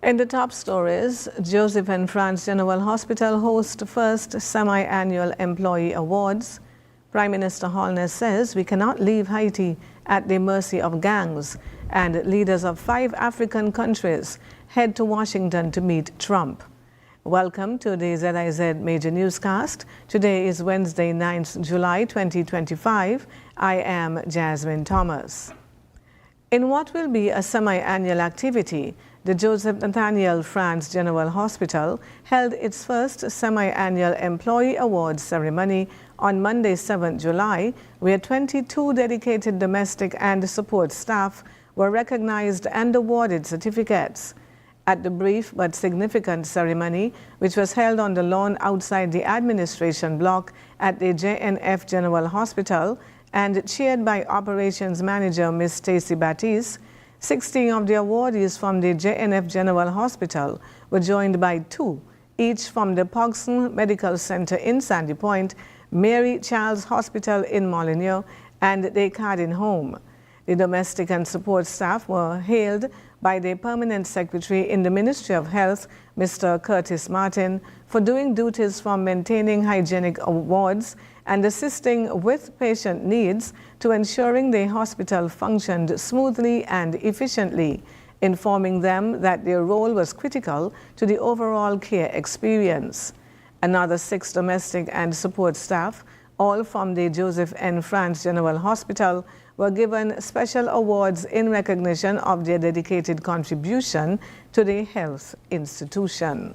In the top stories, Joseph and Franz General Hospital host first semi-annual employee awards. Prime Minister Holness says we cannot leave Haiti at the mercy of gangs, and leaders of 5 African countries head to Washington to meet Trump. Welcome to the ZIZ Major Newscast. Today is Wednesday, 9th July 2025. I am Jasmine Thomas. In what will be a semi-annual activity, the Joseph Nathaniel Franz General Hospital held its first semi-annual Employee Awards ceremony on Monday, 7th July, where 22 dedicated domestic and support staff were recognized and awarded certificates. At the brief but significant ceremony, which was held on the lawn outside the administration block at the JNF General Hospital and chaired by Operations Manager Ms. Stacy Batiste, 16 of the awardees from the JNF General Hospital were joined by 2, each from the Pogson Medical Center in Sandy Point, Mary Charles Hospital in Molyneux, and the Cardin Home. The domestic and support staff were hailed by the Permanent Secretary in the Ministry of Health, Mr. Curtis Martin, for doing duties from maintaining hygienic wards and assisting with patient needs to ensuring the hospital functioned smoothly and efficiently, informing them that their role was critical to the overall care experience. Another 6 domestic and support staff, all from the Joseph N. Franz General Hospital, were given special awards in recognition of their dedicated contribution to the health institution.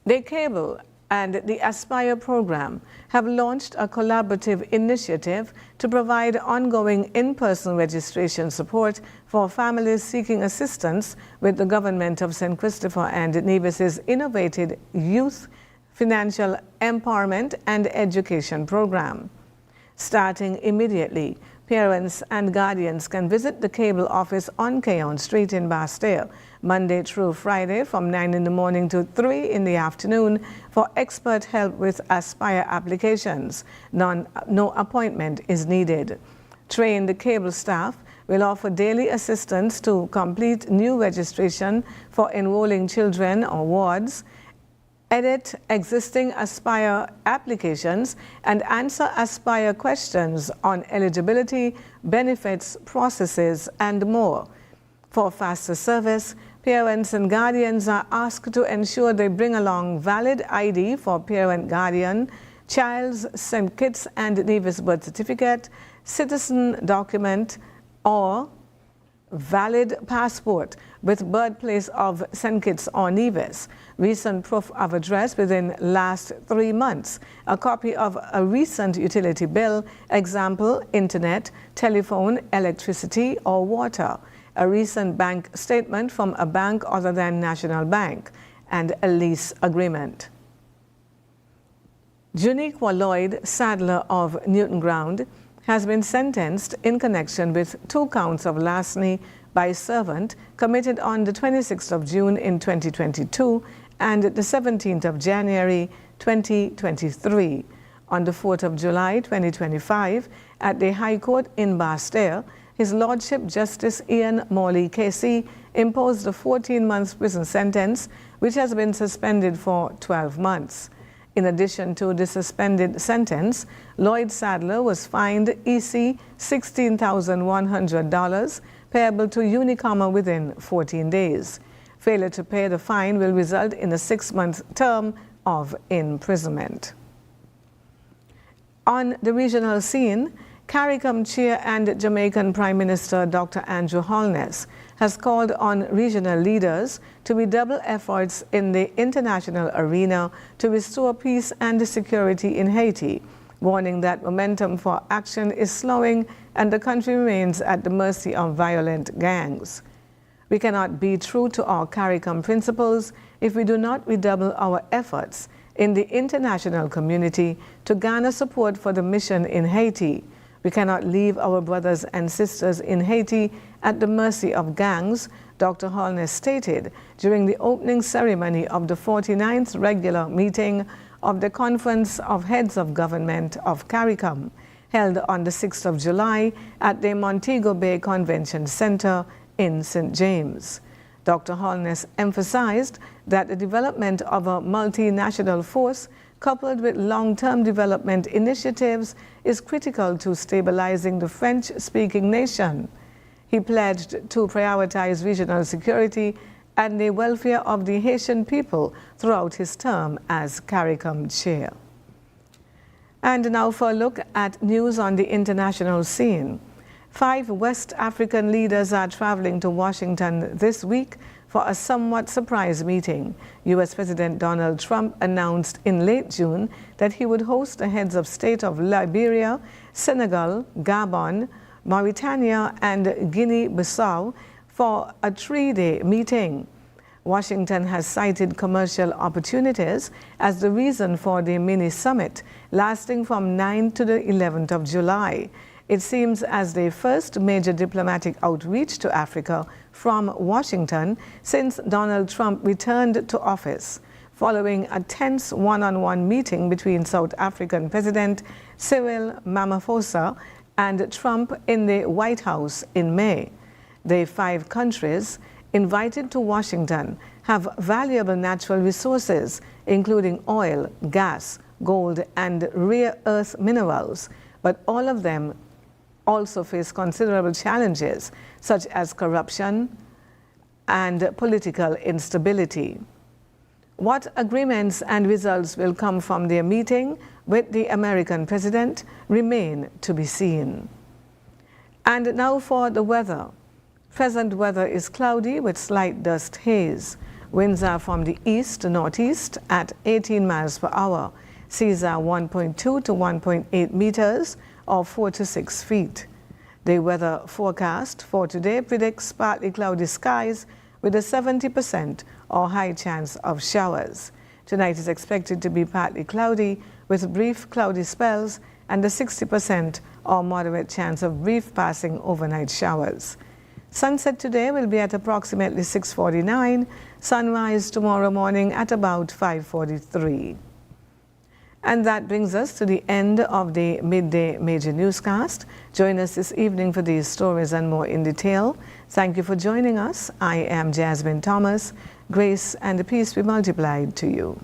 The Cable and the Aspire program have launched a collaborative initiative to provide ongoing in-person registration support for families seeking assistance with the government of St. Christopher and Nevis's innovative youth financial empowerment and education program. Starting immediately, parents and guardians can visit the Cable office on Keon Street in Bastille, Monday through Friday from 9 in the morning to 3 in the afternoon for expert help with Aspire applications. No appointment is needed. Trained Cable staff will offer daily assistance to complete new registration for enrolling children or wards, edit existing Aspire applications, and answer Aspire questions on eligibility, benefits, processes, and more. For faster service, parents and guardians are asked to ensure they bring along valid ID for parent-guardian, child's St. Kitts and Nevis birth certificate, citizen document, or valid passport with birthplace of St. Kitts or Nevis, recent proof of address within last 3 months, a copy of a recent utility bill, example, internet, telephone, electricity, or water, a recent bank statement from a bank other than National Bank, and a lease agreement. Juniqua Lloyd Sadler of Newton Ground has been sentenced in connection with 2 counts of larceny by servant committed on the 26th of June in 2022 and the 17th of January 2023. On the 4th of July 2025, at the High Court in Bastille, His Lordship Justice Ian Morley Casey imposed a 14-month prison sentence, which has been suspended for 12 months. In addition to the suspended sentence, Lloyd Sadler was fined EC $16,100 payable to Unicommer within 14 days. Failure to pay the fine will result in a 6-month term of imprisonment. On the regional scene, CARICOM Chair and Jamaican Prime Minister Dr. Andrew Holness has called on regional leaders to redouble efforts in the international arena to restore peace and security in Haiti, warning that momentum for action is slowing and the country remains at the mercy of violent gangs. We cannot be true to our CARICOM principles if we do not redouble our efforts in the international community to garner support for the mission in Haiti. We cannot leave our brothers and sisters in Haiti at the mercy of gangs, Dr. Holness stated during the opening ceremony of the 49th regular meeting of the Conference of Heads of Government of CARICOM, held on the 6th of July at the Montego Bay Convention Center in St. James. Dr. Holness emphasized that the development of a multinational force coupled with long-term development initiatives is critical to stabilizing the French-speaking nation. He pledged to prioritize regional security and the welfare of the Haitian people throughout his term as CARICOM chair. And now for a look at news on the international scene. 5 West African leaders are traveling to Washington this week for a somewhat surprise meeting. U.S. President Donald Trump announced in late June that he would host the heads of state of Liberia, Senegal, Gabon, Mauritania, and Guinea-Bissau for a 3-day meeting. Washington has cited commercial opportunities as the reason for the mini-summit, lasting from 9 to the 11th of July. It seems as the first major diplomatic outreach to Africa from Washington since Donald Trump returned to office, following a tense one-on-one meeting between South African President Cyril Ramaphosa and Trump in the White House in May. The 5 countries invited to Washington have valuable natural resources, including oil, gas, gold, and rare earth minerals, but all of them also face considerable challenges, such as corruption and political instability. What agreements and results will come from their meeting with the American president remain to be seen. And now for the weather. Present weather is cloudy with slight dust haze. Winds are from the east to northeast at 18 miles per hour. Seas are 1.2 to 1.8 meters or 4 to 6 feet. The weather forecast for today predicts partly cloudy skies with a 70% or high chance of showers. Tonight is expected to be partly cloudy with brief cloudy spells and a 60% or moderate chance of brief passing overnight showers. Sunset today will be at approximately 6:49, sunrise tomorrow morning at about 5:43. And that brings us to the end of the Midday Major Newscast. Join us this evening for these stories and more in detail. Thank you for joining us. I am Jasmine Thomas. Grace and peace be multiplied to you.